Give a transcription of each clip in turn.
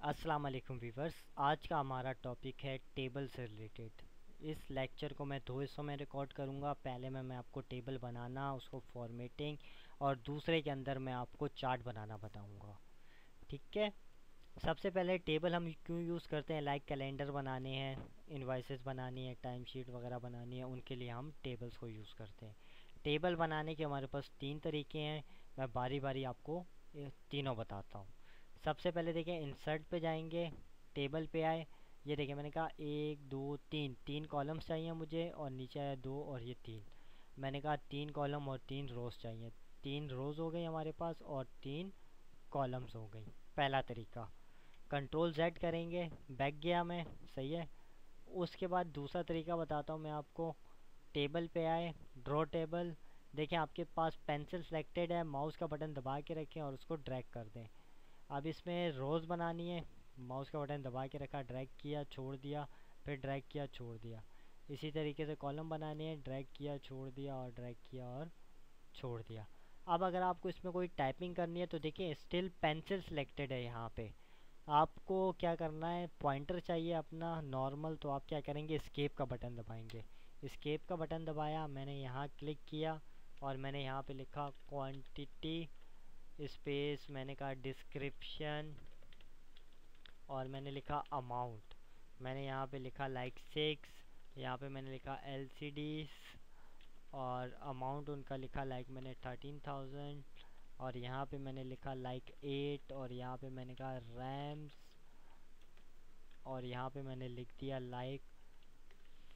अस्सलाम वालेकुम वीवर्स। आज का हमारा टॉपिक है टेबल से रिलेटेड। इस लेक्चर को मैं दो हिस्सों में रिकॉर्ड करूंगा। पहले में मैं आपको टेबल बनाना, उसको फॉर्मेटिंग, और दूसरे के अंदर मैं आपको चार्ट बनाना बताऊंगा। ठीक है। सबसे पहले टेबल हम क्यों यूज़ करते हैं, लाइक कैलेंडर बनाने हैं, इनवाइसेस बनानी है, टाइम शीट वगैरह बनानी है, उनके लिए हम टेबल्स को यूज़ करते हैं। टेबल बनाने के हमारे पास तीन तरीके हैं। मैं बारी बारी आपको ये तीनों बताता हूँ। सबसे पहले देखिए, इंसर्ट पे जाएंगे, टेबल पे आए। ये देखिए, मैंने कहा एक दो तीन, तीन कॉलम्स चाहिए मुझे, और नीचे आया दो और ये तीन। मैंने कहा तीन कॉलम और तीन रोज़ चाहिए। तीन रोज़ हो गई हमारे पास और तीन कॉलम्स हो गई। पहला तरीका। कंट्रोल जेड करेंगे, बैक गया मैं। सही है। उसके बाद दूसरा तरीका बताता हूँ मैं आपको। टेबल पे आए, ड्रॉ टेबल। देखें आपके पास पेंसिल सेलेक्टेड है, माउस का बटन दबा के रखें और उसको ड्रैग कर दें। अब इसमें रोज़ बनानी है, माउस का बटन दबा के रखा, ड्रैग किया, छोड़ दिया, फिर ड्रैग किया, छोड़ दिया। इसी तरीके से कॉलम बनानी है, ड्रैग किया, छोड़ दिया, और ड्रैग किया और छोड़ दिया। अब अगर आपको इसमें कोई टाइपिंग करनी है तो देखिए, स्टिल पेंसिल सिलेक्टेड है यहाँ पे। आपको क्या करना है, पॉइंटर चाहिए अपना नॉर्मल, तो आप क्या करेंगे, एस्केप का बटन दबाएंगे। एस्केप का बटन दबाया, मैंने यहाँ क्लिक किया और मैंने यहाँ पे लिखा क्वांटिटी स्पेस, मैंने कहा डिस्क्रिप्शन, और मैंने लिखा अमाउंट। मैंने यहाँ पे लिखा लाइक 6, यहाँ पे मैंने लिखा LCDs, और अमाउंट उनका लिखा लाइक मैंने 13,000, और यहाँ पे मैंने लिखा लाइक 8, और यहाँ पे मैंने कहा रैम्स, और यहाँ पे मैंने लिख दिया लाइक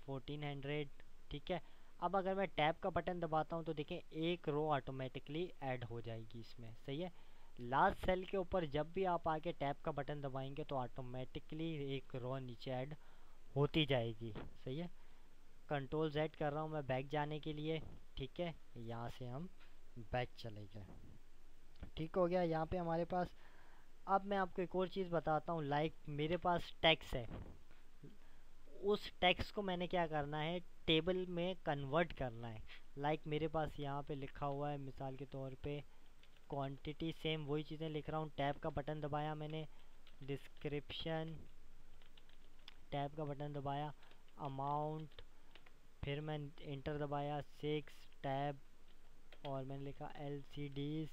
1400। ठीक है। अब अगर मैं टैब का बटन दबाता हूँ तो देखें, एक रो ऑटोमेटिकली ऐड हो जाएगी इसमें। सही है। लास्ट सेल के ऊपर जब भी आप आके टैब का बटन दबाएंगे तो ऑटोमेटिकली एक रो नीचे ऐड होती जाएगी। सही है। कंट्रोल जेड कर रहा हूँ मैं बैक जाने के लिए। ठीक है। यहाँ से हम बैक चले गए। ठीक हो गया यहाँ पे हमारे पास। अब मैं आपको एक और चीज़ बताता हूँ, लाइक मेरे पास टेक्स्ट है। उस टेक्स्ट को मैंने क्या करना है, टेबल में कन्वर्ट करना है। लाइक मेरे पास यहाँ पे लिखा हुआ है, मिसाल के तौर पे क्वांटिटी, सेम वही चीज़ें लिख रहा हूँ। टैब का बटन दबाया मैंने, डिस्क्रिप्शन, टैब का बटन दबाया, अमाउंट, फिर मैं इंटर दबाया, 6 टैब, और मैंने लिखा LCDs,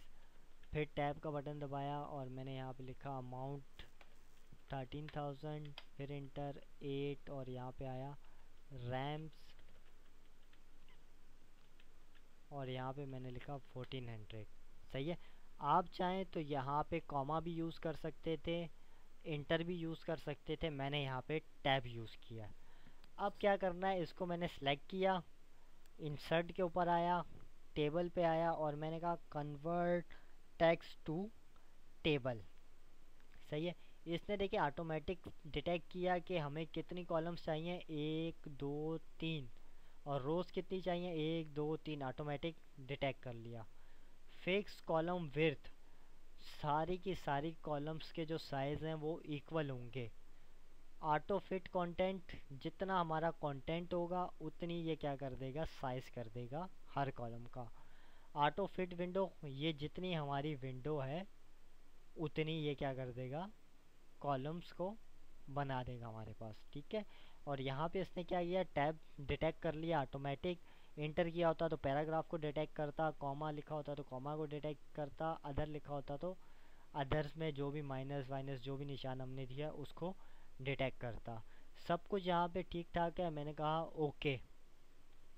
फिर टैब का बटन दबाया और मैंने यहाँ पे लिखा अमाउंट 13,000, फिर इंटर 8, और यहाँ पे आया रैम्स, और यहाँ पे मैंने लिखा 1400। सही है। आप चाहें तो यहाँ पे कॉमा भी यूज़ कर सकते थे, इंटर भी यूज़ कर सकते थे, मैंने यहाँ पे टैब यूज़ किया। अब क्या करना है, इसको मैंने सेलेक्ट किया, इंसर्ट के ऊपर आया, टेबल पे आया, और मैंने कहा कन्वर्ट टेक्स्ट टू टेबल। सही है। इसने देखिए ऑटोमेटिक डिटेक्ट किया कि हमें कितनी कॉलम्स चाहिए, एक दो तीन, और रोज़ कितनी चाहिए, एक दो तीन, ऑटोमेटिक डिटेक्ट कर लिया। फिक्स कॉलम विड्थ, सारी की सारी कॉलम्स के जो साइज़ हैं वो इक्वल होंगे। ऑटो फिट कंटेंट, जितना हमारा कंटेंट होगा उतनी ये क्या कर देगा, साइज कर देगा हर कॉलम का। ऑटो फिट विंडो, ये जितनी हमारी विंडो है उतनी ये क्या कर देगा, कॉलम्स को बना देगा हमारे पास। ठीक है। और यहाँ पे इसने क्या किया, टैब डिटेक्ट कर लिया ऑटोमेटिक। इंटर किया होता तो पैराग्राफ को डिटेक्ट करता, कॉमा लिखा होता तो कॉमा को डिटेक्ट करता, अदर लिखा होता तो अदर्स में जो भी माइनस वाइनस जो भी निशान हमने दिया उसको डिटेक्ट करता। सब कुछ यहाँ पे ठीक ठाक है, मैंने कहा ओके।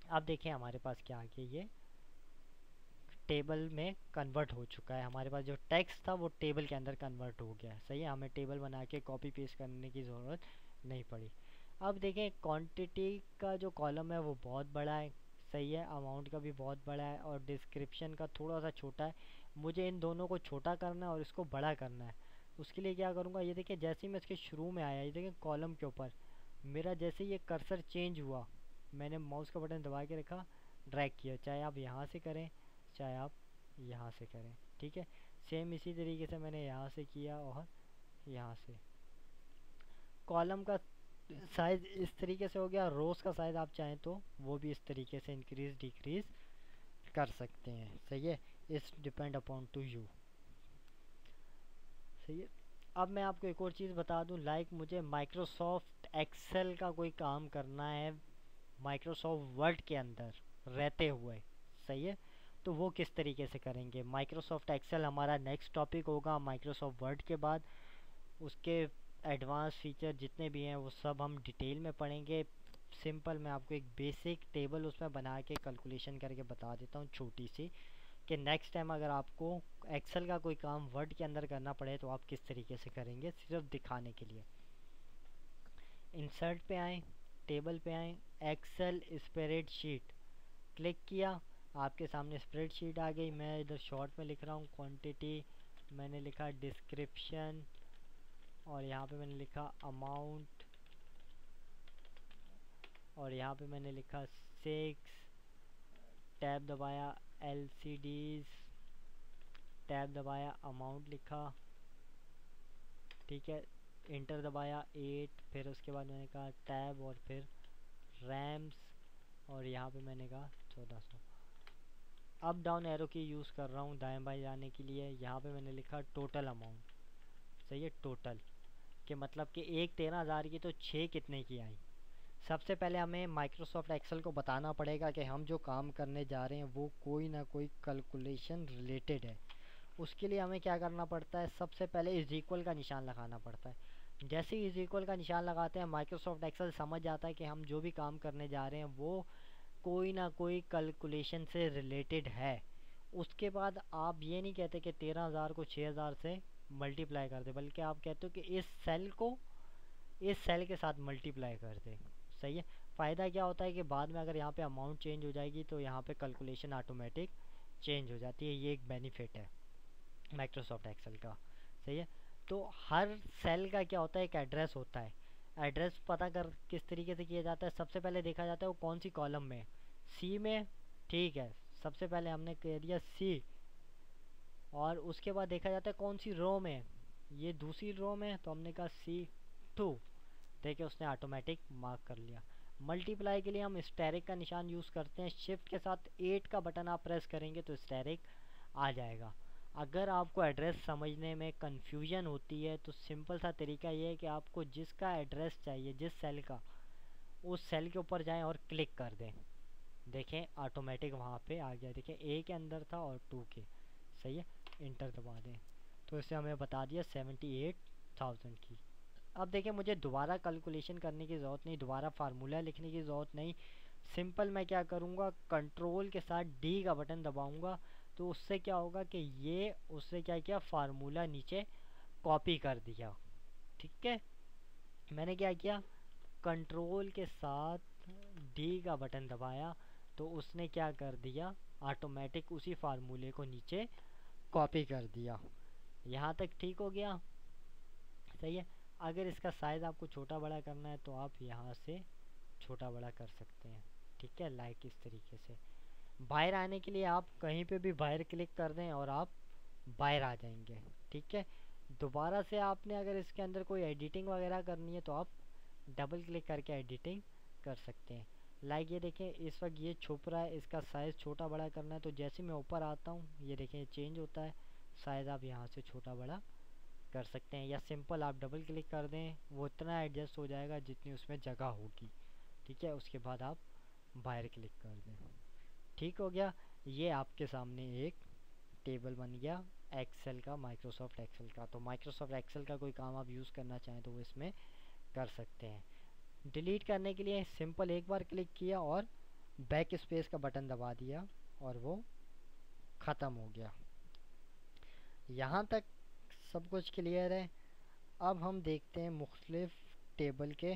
अब देखें हमारे पास क्या आ गया, ये टेबल में कन्वर्ट हो चुका है। हमारे पास जो टेक्स्ट था वो टेबल के अंदर कन्वर्ट हो गया है। सही है। हमें टेबल बना के कॉपी पेस्ट करने की ज़रूरत नहीं पड़ी। अब देखें, क्वांटिटी का जो कॉलम है वो बहुत बड़ा है। सही है। अमाउंट का भी बहुत बड़ा है, और डिस्क्रिप्शन का थोड़ा सा छोटा है। मुझे इन दोनों को छोटा करना है और इसको बड़ा करना है। उसके लिए क्या करूँगा, ये देखिए जैसे ही मैं इसके शुरू में आया, ये देखिए कॉलम के ऊपर मेरा जैसे ये कर्सर चेंज हुआ, मैंने माउस का बटन दबा के रखा, ड्रैग किया, चाहे आप यहाँ से करें चाहे आप यहाँ से करें। ठीक है। सेम इसी तरीके से मैंने यहाँ से किया और यहाँ से। कॉलम का साइज़ इस तरीके से हो गया। रोज़ का साइज़ आप चाहें तो वो भी इस तरीके से इंक्रीज़ डिक्रीज़ कर सकते हैं। सही है। It's depend upon two you. सही है। अब मैं आपको एक और चीज़ बता दूं, लाइक मुझे माइक्रोसॉफ्ट एक्सेल का कोई काम करना है माइक्रोसॉफ्ट वर्ड के अंदर रहते हुए, सही है। तो वो किस तरीके से करेंगे? माइक्रोसॉफ्ट एक्सेल हमारा नेक्स्ट टॉपिक होगा माइक्रोसॉफ्ट वर्ड के बाद। उसके एडवांस फीचर जितने भी हैं वो सब हम डिटेल में पढ़ेंगे। सिंपल मैं आपको एक बेसिक टेबल उसमें बना के कैलकुलेशन करके बता देता हूँ छोटी सी, कि नेक्स्ट टाइम अगर आपको एक्सेल का कोई काम वर्ड के अंदर करना पड़े तो आप किस तरीके से करेंगे, सिर्फ दिखाने के लिए। इंसर्ट पे आए, टेबल पे आए, एक्सेल स्प्रेडशीट क्लिक किया, आपके सामने स्प्रेडशीट आ गई। मैं इधर शॉर्ट में लिख रहा हूँ क्वांटिटी, मैंने लिखा डिस्क्रिप्शन, और यहाँ पे मैंने लिखा अमाउंट, और यहाँ पे मैंने लिखा 6, टैब दबाया, LCDs, टैब दबाया, अमाउंट लिखा, ठीक है, इंटर दबाया 8, फिर उसके बाद मैंने कहा टैब और फिर रैम्स, और यहाँ पे मैंने कहा 1400। अप डाउन एरो की यूज़ कर रहा हूँ दाएं बाएं जाने के लिए। यहाँ पे मैंने लिखा टोटल अमाउंट, सही है, टोटल के मतलब कि एक 13,000 की तो 6 कितने की आई। सबसे पहले हमें माइक्रोसॉफ्ट एक्सेल को बताना पड़ेगा कि हम जो काम करने जा रहे हैं वो कोई ना कोई कैलकुलेशन रिलेटेड है। उसके लिए हमें क्या करना पड़ता है, सबसे पहले इज इक्वल का निशान लगाना पड़ता है। जैसे ही इज इक्वल का निशान लगाते हैं माइक्रोसॉफ्ट एक्सेल समझ जाता है कि हम जो भी काम करने जा रहे हैं वो कोई ना कोई कैलकुलेशन से रिलेटेड है। उसके बाद आप ये नहीं कहते कि 13,000 को 6,000 से मल्टीप्लाई कर दे, बल्कि आप कहते हो कि इस सेल को इस सेल के साथ मल्टीप्लाई कर दे, सही है। फ़ायदा क्या होता है कि बाद में अगर यहाँ पे अमाउंट चेंज हो जाएगी तो यहाँ पे कैलकुलेशन ऑटोमेटिक चेंज हो जाती है। ये एक बेनिफिट है माइक्रोसॉफ्ट एक्सेल का, सही है। तो हर सेल का क्या होता है, एक एड्रेस होता है। एड्रेस पता कर किस तरीके से किया जाता है, सबसे पहले देखा जाता है वो कौन सी कॉलम में, सी में, ठीक है। सबसे पहले हमने कह दिया सी, और उसके बाद देखा जाता है कौन सी रो में, ये दूसरी रो में, तो हमने कहा C2। देखिए उसने ऑटोमेटिक मार्क कर लिया। मल्टीप्लाई के लिए हम स्टेरिक का निशान यूज़ करते हैं, शिफ्ट के साथ 8 का बटन आप प्रेस करेंगे तो स्टेरिक आ जाएगा। अगर आपको एड्रेस समझने में कन्फ्यूजन होती है तो सिंपल सा तरीका ये है कि आपको जिसका एड्रेस चाहिए, जिस सेल का, उस सेल के ऊपर जाएं और क्लिक कर दें। देखें ऑटोमेटिक वहाँ पे आ गया, देखें A के अंदर था और 2 के, सही है। इंटर दबा दें तो इससे हमें बता दिया 78,000 की। अब देखिए मुझे दोबारा कैलकुलेशन करने की ज़रूरत नहीं, दोबारा फार्मूला लिखने की ज़रूरत नहीं। सिंपल मैं क्या करूँगा, कंट्रोल के साथ D का बटन दबाऊँगा, तो उससे क्या होगा कि ये उससे क्या किया, फार्मूला नीचे कॉपी कर दिया, ठीक है। मैंने क्या किया, कंट्रोल के साथ D का बटन दबाया तो उसने क्या कर दिया, ऑटोमेटिक उसी फार्मूले को नीचे कॉपी कर दिया। यहाँ तक ठीक हो गया, सही है। अगर इसका साइज़ आपको छोटा बड़ा करना है तो आप यहाँ से छोटा बड़ा कर सकते हैं, ठीक है, लाइक इस तरीके से। बाहर आने के लिए आप कहीं पे भी बाहर क्लिक कर दें और आप बाहर आ जाएंगे, ठीक है। दोबारा से आपने अगर इसके अंदर कोई एडिटिंग वगैरह करनी है तो आप डबल क्लिक करके एडिटिंग कर सकते हैं। लाइक ये देखें इस वक्त ये छुप रहा है, इसका साइज़ छोटा बड़ा करना है तो जैसे मैं ऊपर आता हूँ ये देखें चेंज होता है, साइज़ आप यहाँ से छोटा बड़ा कर सकते हैं, या सिंपल आप डबल क्लिक कर दें, वो इतना एडजस्ट हो जाएगा जितनी उसमें जगह होगी, ठीक है। उसके बाद आप बाहर क्लिक कर दें, ठीक हो गया। ये आपके सामने एक टेबल बन गया एक्सेल का, माइक्रोसॉफ्ट एक्सेल का। तो माइक्रोसॉफ्ट एक्सेल का कोई काम आप यूज़ करना चाहें तो वो इसमें कर सकते हैं। डिलीट करने के लिए सिंपल एक बार क्लिक किया और बैक स्पेस का बटन दबा दिया और वो ख़त्म हो गया। यहाँ तक सब कुछ क्लियर है। अब हम देखते हैं मुख्तलिफ टेबल के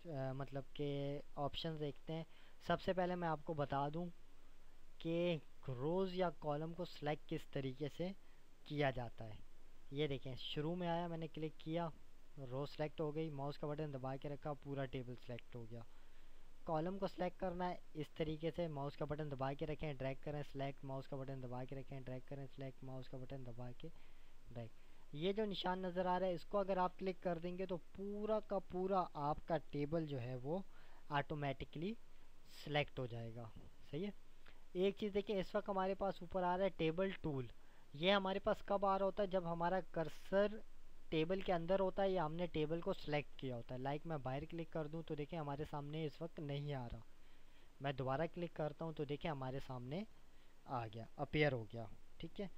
मतलब के ऑप्शन देखते हैं। सबसे पहले मैं आपको बता दूं कि रोज़ या कॉलम को सिलेक्ट किस तरीके से किया जाता है। ये देखें शुरू में आया, मैंने क्लिक किया, रो सेलेक्ट हो गई, माउस का बटन दबा के रखा, पूरा टेबल सेलेक्ट हो गया। कॉलम को सिलेक्ट करना है इस तरीके से, माउस का बटन दबा के रखें, ड्रैग करें, सिलेक्ट, माउस का बटन दबा के रखें, ड्रैग करें, सिलेक्ट, माउस का बटन दबा के ड्रैग। ये जो निशान नज़र आ रहा है इसको अगर आप क्लिक कर देंगे तो पूरा का पूरा आपका टेबल जो है वो ऑटोमेटिकली सिलेक्ट हो जाएगा, सही है। एक चीज़ देखिए इस वक्त हमारे पास ऊपर आ रहा है टेबल टूल। ये हमारे पास कब आ रहा होता है, जब हमारा कर्सर टेबल के अंदर होता है या हमने टेबल को सिलेक्ट किया होता है। लाइक मैं बाहर क्लिक कर दूं तो देखिए हमारे सामने इस वक्त नहीं आ रहा। मैं दोबारा क्लिक करता हूं तो देखिए हमारे सामने आ गया, अपीयर हो गया। ठीक है,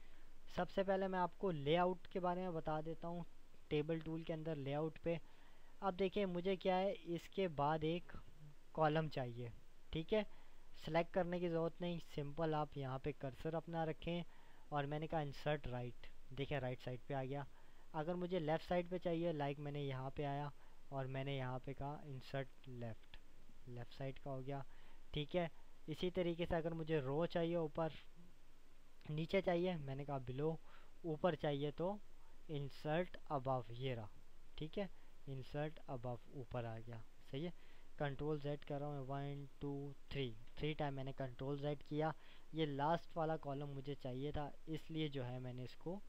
सबसे पहले मैं आपको लेआउट के बारे में बता देता हूँ। टेबल टूल के अंदर लेआउट पे अब देखिए मुझे क्या है, इसके बाद एक कॉलम चाहिए। ठीक है, सेलेक्ट करने की ज़रूरत नहीं, सिंपल आप यहाँ पे कर्सर अपना रखें और मैंने कहा इंसर्ट राइट, देखिए राइट साइड पे आ गया। अगर मुझे लेफ़्ट साइड पे चाहिए, लाइक मैंने यहाँ पे आया और मैंने यहाँ पे कहा इंसर्ट लेफ़्ट, लेफ़्ट साइड का हो गया। ठीक है, इसी तरीके से अगर मुझे रो चाहिए ऊपर, नीचे चाहिए मैंने कहा बिलो, ऊपर चाहिए तो इंसर्ट अबव, ये रहा। ठीक है, इंसर्ट अबव ऊपर आ गया। सही है, कंट्रोल जेड कर रहा हूँ मैं, 1 2 3, 3 टाइम मैंने कंट्रोल जेड किया। ये लास्ट वाला कॉलम मुझे चाहिए था, इसलिए जो है मैंने इसको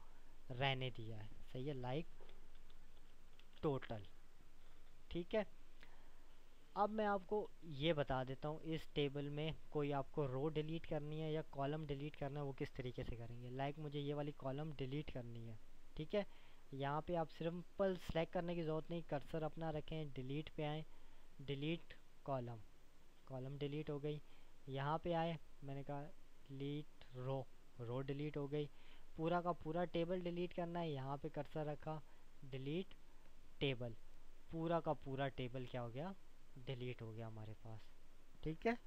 रहने दिया है। सही है, लाइक टोटल। ठीक है, अब मैं आपको ये बता देता हूँ, इस टेबल में कोई आपको रो डिलीट करनी है या कॉलम डिलीट करना है वो किस तरीके से करेंगे। लाइक मुझे ये वाली कॉलम डिलीट करनी है। ठीक है, यहाँ पे आप सिंपल सेलेक्ट करने की ज़रूरत नहीं, कर्सर अपना रखें, डिलीट पे आए, डिलीट कॉलम, कॉलम डिलीट हो गई। यहाँ पे आए, मैंने कहा डिलीट रो, रो डिलीट हो गई। पूरा का पूरा टेबल डिलीट करना है, यहाँ पे कर्सर रखा, डिलीट टेबल, पूरा का पूरा टेबल क्या हो गया, डिलीट हो गया हमारे पास। ठीक है,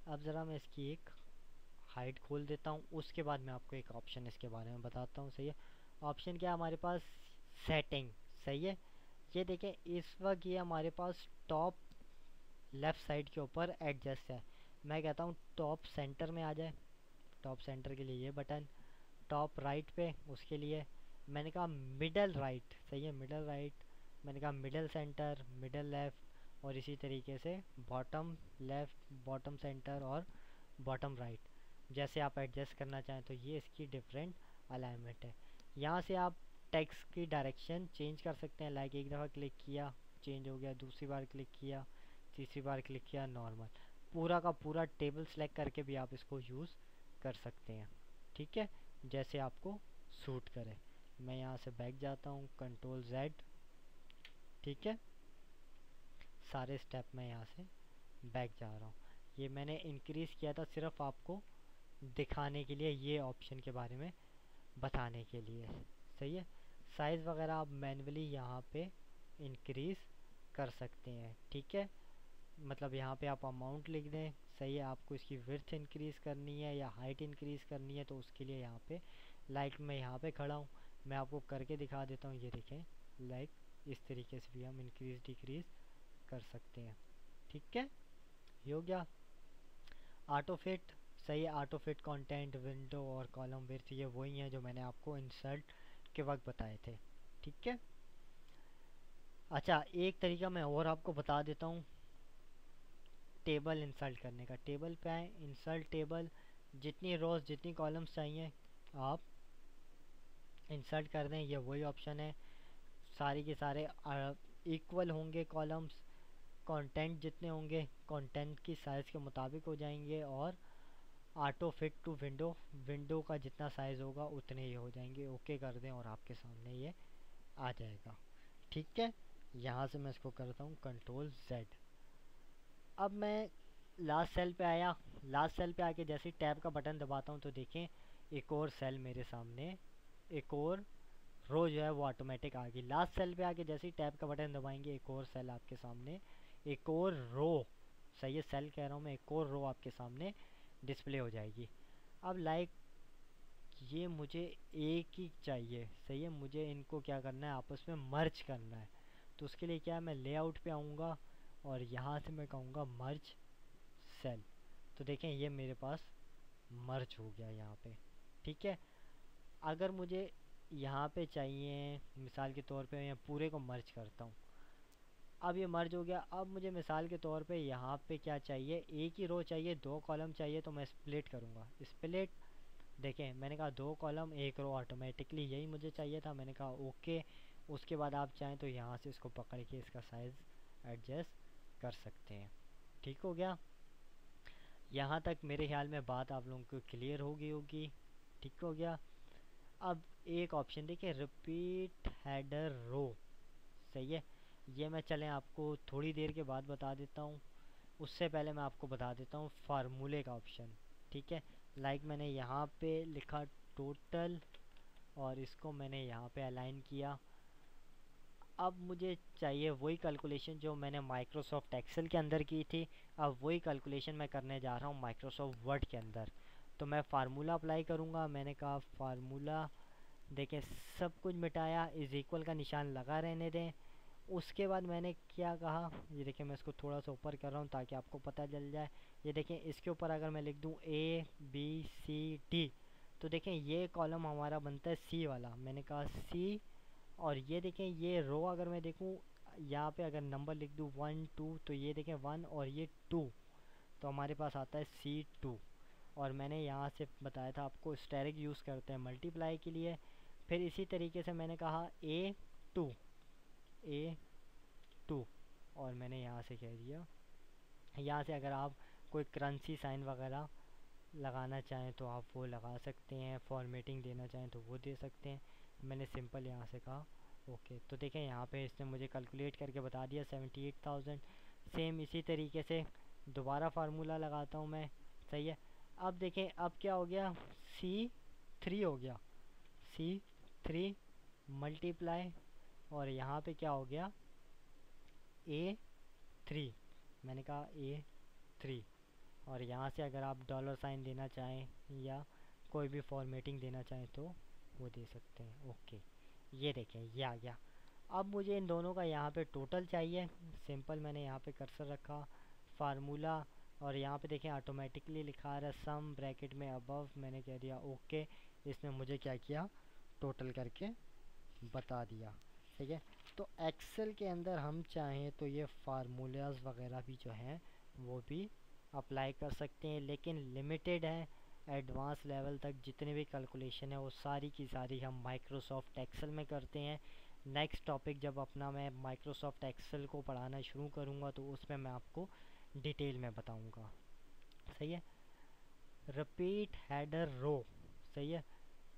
अब ज़रा मैं इसकी एक हाइट खोल देता हूँ, उसके बाद मैं आपको एक ऑप्शन इसके बारे में बताता हूँ। सही है, ऑप्शन क्या है हमारे पास, सेटिंग। सही है, ये देखें इस वक्त ये हमारे पास टॉप लेफ़्ट साइड के ऊपर एडजस्ट है। मैं कहता हूँ टॉप सेंटर में आ जाए, टॉप सेंटर के लिए ये बटन, टॉप राइट पे उसके लिए मैंने कहा मिडल राइट। सही है, मिडल राइट, मैंने कहा मिडल सेंटर, मिडल लेफ़्ट, और इसी तरीके से बॉटम लेफ़्ट, बॉटम सेंटर और बॉटम राइट, जैसे आप एडजस्ट करना चाहें। तो ये इसकी डिफरेंट अलाइनमेंट है। यहाँ से आप टेक्स्ट की डायरेक्शन चेंज कर सकते हैं। लाइक एक दफ़ा क्लिक किया चेंज हो गया, दूसरी बार क्लिक किया, तीसरी बार क्लिक किया नॉर्मल। पूरा का पूरा टेबल सेलेक्ट करके भी आप इसको यूज़ कर सकते हैं। ठीक है, जैसे आपको सूट करे। मैं यहाँ से बैक जाता हूँ, कंट्रोल जेड। ठीक है, सारे स्टेप में यहाँ से बैक जा रहा हूँ। ये मैंने इंक्रीज़ किया था सिर्फ आपको दिखाने के लिए, ये ऑप्शन के बारे में बताने के लिए। सही है, साइज़ वगैरह आप मैन्युअली यहाँ पे इंक्रीज़ कर सकते हैं। ठीक है, मतलब यहाँ पे आप अमाउंट लिख दें। सही है, आपको इसकी विड्थ इंक्रीज़ करनी है या हाइट इंक्रीज़ करनी है तो उसके लिए यहाँ पे लाइक मैं यहाँ पे खड़ा हूँ, मैं आपको करके दिखा देता हूँ। ये देखें, लाइक इस तरीके से भी हम इंक्रीज़ डिक्रीज़ कर सकते हैं। ठीक है, ये हो गया ऑटो फिट। सही है, ऑटो फिट कंटेंट विंडो और कॉलम विड्थ ये वही हैं जो मैंने आपको इंसर्ट के वक्त बताए थे। ठीक है, अच्छा एक तरीका मैं और आपको बता देता हूँ टेबल इंसर्ट करने का। टेबल पे आए, इंसर्ट टेबल, जितनी रोज जितनी कॉलम्स चाहिए आप इंसर्ट कर दें, ये वही ऑप्शन है। सारे के सारे इक्वल होंगे कॉलम्स, कंटेंट जितने होंगे कंटेंट की साइज़ के मुताबिक हो जाएंगे, और auto fit to window, window का जितना साइज़ होगा उतने ही हो जाएंगे। ओके कर दें और आपके सामने ये आ जाएगा। ठीक है, यहाँ से मैं इसको करता हूँ कंट्रोल जेड। अब मैं लास्ट सेल पे आया, लास्ट सेल पे आके जैसे ही टैब का बटन दबाता हूँ तो देखें एक और सेल मेरे सामने, एक और रो जो है वो ऑटोमेटिक आ गई। लास्ट सेल पे आके जैसे ही टैब का बटन दबाएंगे एक और सेल आपके सामने, एक और रो, सही है सेल कह रहा हूँ मैं, एक और रो आपके सामने डिस्प्ले हो जाएगी। अब लाइक ये मुझे एक ही चाहिए। सही है, मुझे इनको क्या करना है, आपस में मर्ज करना है। तो उसके लिए क्या है, मैं लेआउट पे आऊँगा और यहाँ से मैं कहूँगा मर्ज सेल। तो देखें ये मेरे पास मर्ज हो गया यहाँ पे। ठीक है, अगर मुझे यहाँ पे चाहिए मिसाल के तौर पे मैं पूरे को मर्ज करता हूँ, अब ये मर्ज हो गया। अब मुझे मिसाल के तौर पे यहाँ पे क्या चाहिए, एक ही रो चाहिए, 2 कॉलम चाहिए, तो मैं स्प्लिट करूँगा, स्प्लिट। देखें मैंने कहा 2 कॉलम 1 रो ऑटोमेटिकली, यही मुझे चाहिए था। मैंने कहा ओके। उसके बाद आप चाहें तो यहाँ से इसको पकड़ के इसका साइज़ एडजस्ट कर सकते हैं। ठीक हो गया, यहाँ तक मेरे ख्याल में बात आप लोगों को क्लियर हो गई होगी। ठीक हो गया, अब एक ऑप्शन देखिए, रिपीट हेडर रो। सही है, ये मैं चलें आपको थोड़ी देर के बाद बता देता हूँ। उससे पहले मैं आपको बता देता हूँ फार्मूले का ऑप्शन। ठीक है, लाइक मैंने यहाँ पे लिखा टोटल, और इसको मैंने यहाँ पे अलाइन किया। अब मुझे चाहिए वही कैलकुलेशन जो मैंने माइक्रोसॉफ्ट एक्सेल के अंदर की थी, अब वही कैलकुलेशन मैं करने जा रहा हूँ माइक्रोसॉफ्ट वर्ड के अंदर। तो मैं फार्मूला अप्लाई करूँगा। मैंने कहा फार्मूला, देखें सब कुछ मिटाया, इज इक्वल का निशान लगा रहने दें। उसके बाद मैंने क्या कहा, ये देखिए मैं इसको थोड़ा सा ऊपर कर रहा हूँ ताकि आपको पता चल जाए। ये देखें इसके ऊपर अगर मैं लिख दूँ ए बी सी डी, तो देखें ये कॉलम हमारा बनता है सी वाला। मैंने कहा सी, और ये देखें ये रो अगर मैं देखूँ यहाँ पे अगर नंबर लिख दूँ 1 2, तो ये देखें 1 और ये 2, तो हमारे पास आता है C2। और मैंने यहाँ से बताया था आपको स्टेरिक यूज़ करते हैं मल्टीप्लाई के लिए। फिर इसी तरीके से मैंने कहा A2, A2, और मैंने यहाँ से कह दिया, यहाँ से अगर आप कोई करेंसी साइन वगैरह लगाना चाहें तो आप वो लगा सकते हैं, फॉर्मेटिंग देना चाहें तो वो दे सकते हैं। मैंने सिंपल यहाँ से कहा ओके। तो देखें यहाँ पे इसने मुझे कैलकुलेट करके बता दिया 78,000। सेम इसी तरीके से दोबारा फार्मूला लगाता हूँ मैं। सही है, अब देखें अब क्या हो गया, C3 हो गया, C3 मल्टीप्लाई, और यहाँ पे क्या हो गया A3। मैंने कहा A3, और यहाँ से अगर आप डॉलर साइन देना चाहें या कोई भी फॉर्मेटिंग देना चाहें तो वो दे सकते हैं। ओके, ये देखें ये आ गया। अब मुझे इन दोनों का यहाँ पे टोटल चाहिए। सिंपल मैंने यहाँ पे कर्सर रखा, फार्मूला, और यहाँ पे देखें ऑटोमेटिकली लिखा आ रहा है सम ब्रैकेट में अबव। मैंने कह दिया ओके। इसने मुझे क्या किया, टोटल करके बता दिया। ठीक है, तो एक्सेल के अंदर हम चाहें तो ये फार्मूलाज वगैरह भी जो हैं वो भी अप्लाई कर सकते हैं, लेकिन लिमिटेड है। एडवांस लेवल तक जितने भी कैलकुलेशन है वो सारी की सारी हम माइक्रोसॉफ्ट एक्सेल में करते हैं। नेक्स्ट टॉपिक जब अपना मैं माइक्रोसॉफ्ट एक्सेल को पढ़ाना शुरू करूँगा तो उसमें मैं आपको डिटेल में बताऊँगा। सही है, रिपीट हेडर रो। सही है,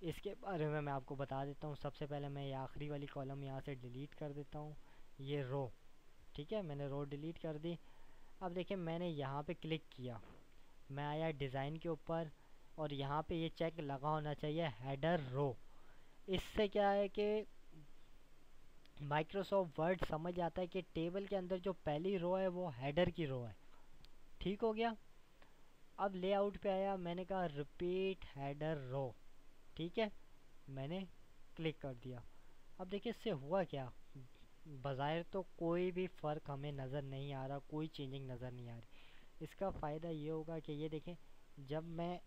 इसके बारे में मैं आपको बता देता हूँ। सबसे पहले मैं ये आखिरी वाली कॉलम यहाँ से डिलीट कर देता हूँ, ये रो। ठीक है, मैंने रो डिलीट कर दी। अब देखिए मैंने यहाँ पे क्लिक किया, मैं आया डिज़ाइन के ऊपर, और यहाँ पे ये चेक लगा होना चाहिए हेडर रो। इससे क्या है कि माइक्रोसॉफ्ट वर्ड समझ आता है कि टेबल के अंदर जो पहली रो है वो हेडर की रो है। ठीक हो गया। अब लेआउट पे आया, मैंने कहा रिपीट हेडर रो। ठीक है, मैंने क्लिक कर दिया। अब देखिए इससे हुआ क्या, बज़ाहिर तो कोई भी फ़र्क हमें नज़र नहीं आ रहा, कोई चेंजिंग नज़र नहीं आ रही। इसका फ़ायदा ये होगा कि ये देखें, जब मैं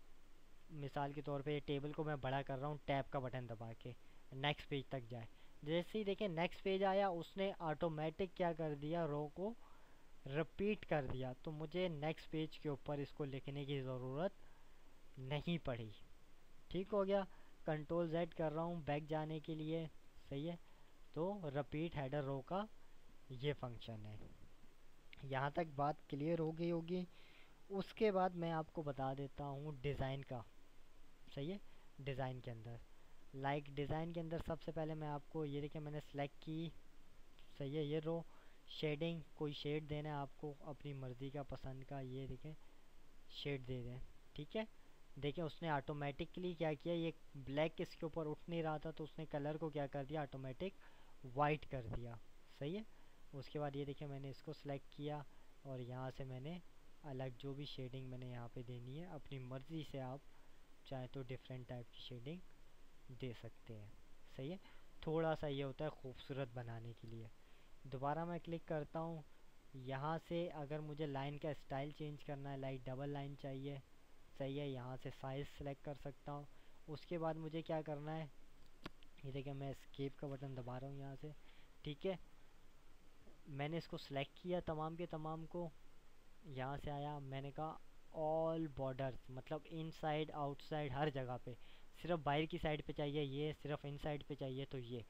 मिसाल के तौर पे ये टेबल को मैं बड़ा कर रहा हूँ टैब का बटन दबा के, नेक्स्ट पेज तक जाए, जैसे ही देखें नेक्स्ट पेज आया उसने ऑटोमेटिक क्या कर दिया, रो को रिपीट कर दिया। तो मुझे नेक्स्ट पेज के ऊपर इसको लिखने की ज़रूरत नहीं पड़ी। ठीक हो गया। कंट्रोल Z कर रहा हूँ बैक जाने के लिए। सही है, तो रिपीट हेडर रो का ये फंक्शन है। यहाँ तक बात क्लियर हो गई होगी। उसके बाद मैं आपको बता देता हूँ डिज़ाइन का। सही है, डिज़ाइन के अंदर डिज़ाइन के अंदर सबसे पहले मैं आपको ये देखिए मैंने सेलेक्ट की। सही है, ये रो शेडिंग, कोई शेड देना है आपको अपनी मर्ज़ी का पसंद का, ये देखें शेड दे दें। ठीक है, देखिए उसने ऑटोमेटिकली क्या किया, ये ब्लैक इसके ऊपर उठ नहीं रहा था तो उसने कलर को क्या कर दिया, ऑटोमेटिक वाइट कर दिया। सही है, उसके बाद ये देखिए मैंने इसको सेलेक्ट किया, और यहाँ से मैंने अलग जो भी शेडिंग मैंने यहाँ पे देनी है अपनी मर्ज़ी से आप चाहे तो डिफरेंट टाइप की शेडिंग दे सकते हैं। सही है, थोड़ा सा ये होता है खूबसूरत बनाने के लिए। दोबारा मैं क्लिक करता हूँ, यहाँ से अगर मुझे लाइन का स्टाइल चेंज करना है, लाइक डबल लाइन चाहिए। सही है, यहाँ से साइज़ सेलेक्ट कर सकता हूँ। उसके बाद मुझे क्या करना है, ये देखिए मैं एस्केप का बटन दबा रहा हूँ यहाँ से। ठीक है, मैंने इसको सेलेक्ट किया तमाम के तमाम को। यहाँ से आया, मैंने कहा ऑल बॉर्डर्स, मतलब इनसाइड आउटसाइड हर जगह पे। सिर्फ बाहर की साइड पे चाहिए ये, सिर्फ इनसाइड पे चाहिए तो ये।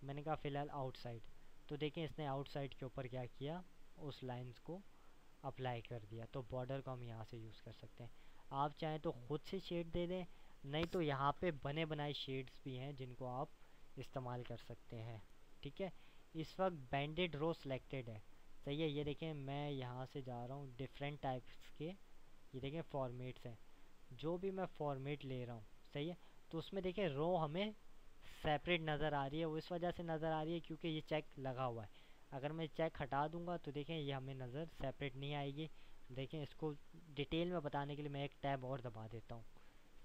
मैंने कहा फ़िलहाल आउटसाइड। तो देखें इसने आउटसाइड के ऊपर क्या किया, उस लाइंस को अप्लाई कर दिया। तो बॉर्डर को हम यहाँ से यूज़ कर सकते हैं। आप चाहें तो खुद से शेड दे दें, नहीं तो यहाँ पे बने बनाए शेड्स भी हैं जिनको आप इस्तेमाल कर सकते हैं। ठीक है, इस वक्त बैंडेड रो सिलेक्टेड है। सही है, ये देखें मैं यहाँ से जा रहा हूँ डिफरेंट टाइप्स के, ये देखें फॉर्मेट्स हैं, जो भी मैं फॉर्मेट ले रहा हूँ, सही है, तो उसमें देखें रो हमें सेपरेट नज़र आ रही है। वो इस वजह से नज़र आ रही है क्योंकि ये चेक लगा हुआ है। अगर मैं चेक हटा दूंगा तो देखें ये हमें नज़र सेपरेट नहीं आएगी। देखें इसको डिटेल में बताने के लिए मैं एक टैब और दबा देता हूँ।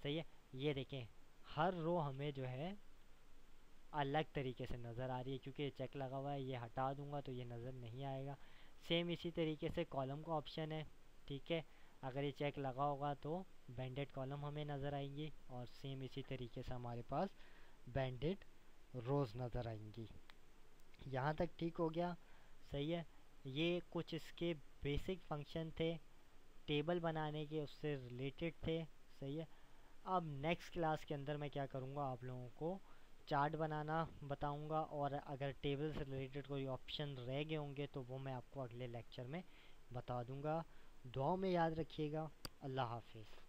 सही है, ये देखें हर रो हमें जो है अलग तरीके से नज़र आ रही है क्योंकि ये चेक लगा हुआ है। ये हटा दूंगा तो ये नज़र नहीं आएगा। सेम इसी तरीके से कॉलम का ऑप्शन है। ठीक है, अगर ये चेक लगा होगा तो बैंडेड कॉलम हमें नज़र आएंगी, और सेम इसी तरीके से हमारे पास बैंडेड रोज़ नज़र आएंगी। यहाँ तक ठीक हो गया। सही है, ये कुछ इसके बेसिक फंक्शन थे टेबल बनाने के, उससे रिलेटेड थे। सही है, अब नेक्स्ट क्लास के अंदर मैं क्या करूँगा, आप लोगों को चार्ट बनाना बताऊँगा, और अगर टेबल से रिलेटेड कोई ऑप्शन रह गए होंगे तो वो मैं आपको अगले लेक्चर में बता दूँगा। दुआओं में याद रखिएगा। अल्लाह हाफिज़।